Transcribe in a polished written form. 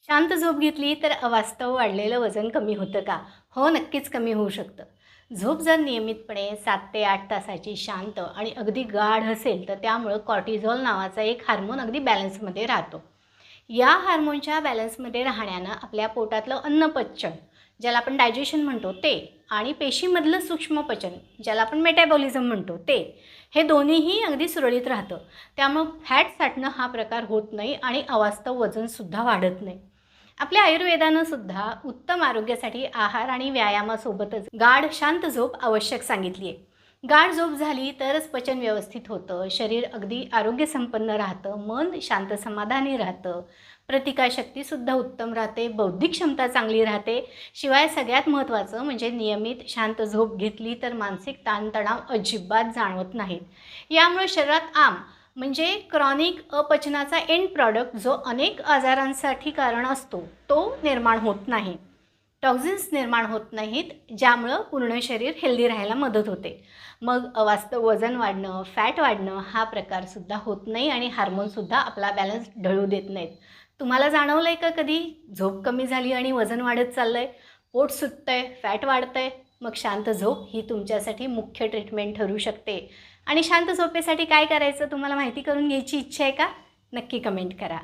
शांत झोप घेतली तर अवास्तव वाढलेलं वजन कमी होतं का? हो, नक्कीच कमी होऊ शकतं. झोप जर नियमितपणे 7 ते 8 तासाची शांत आणि अगदी गाढ असेल, तर त्यामुळं कॉर्टिझॉल नावाचा एक हार्मोन अगदी बॅलन्समध्ये राहतो. या हार्मोनच्या बॅलन्समध्ये राहण्यानं आपल्या पोटातलं अन्नपचन, ज्याला आपण डायजेशन म्हणतो ते, आणि पेशीमधलं सूक्ष्मपचन, ज्याला आपण मेटाबॉलिझम म्हणतो ते, हे दोन्हीही अगदी सुरळीत राहतं. त्यामुळं फॅट साठणं हा प्रकार होत नाही आणि अवास्तव वजनसुद्धा वाढत नाही. आपल्या आयुर्वेदानं सुद्धा उत्तम आरोग्यासाठी आहार आणि व्यायामासोबतच गाढ शांत झोप आवश्यक सांगितली आहे. गाढ झोप झाली तरच पचन व्यवस्थित होतं, शरीर अगदी आरोग्यसंपन्न राहतं, मन शांत समाधानी राहतं, प्रतिकारशक्तीसुद्धा उत्तम राहते, बौद्धिक क्षमता चांगली राहते. शिवाय सगळ्यात महत्त्वाचं म्हणजे नियमित शांत झोप घेतली तर मानसिक ताणतणाव अजिबात जाणवत नाहीत. यामुळे शरीरात म्हणजे क्रॉनिक अपचनाचा एंड प्रॉडक्ट जो अनेक आजारांसाठी कारण असतो तो निर्माण होत नाही. टॉक्झिन्स निर्माण होत नाहीत, ज्यामुळं पूर्ण शरीर हेल्दी राहायला मदत होते. मग अवास्तव वजन वाढणं, फॅट वाढणं हा प्रकारसुद्धा होत नाही आणि हार्मोनसुद्धा आपला बॅलन्स ढळू देत नाहीत. तुम्हाला जाणवलं आहे का कधी झोप कमी झाली आणि वजन वाढत चाललं आहे, पोट सुटतंय, फॅट वाढतंय? मग शांत झोप ही तुमच्यासाठी मुख्य ट्रीटमेंट ठरू शकते. आणि शांत झोपेसाठी काय करायचं तुम्हाला माहिती करून घ्यायची इच्छा आहे का? नक्की कमेंट करा.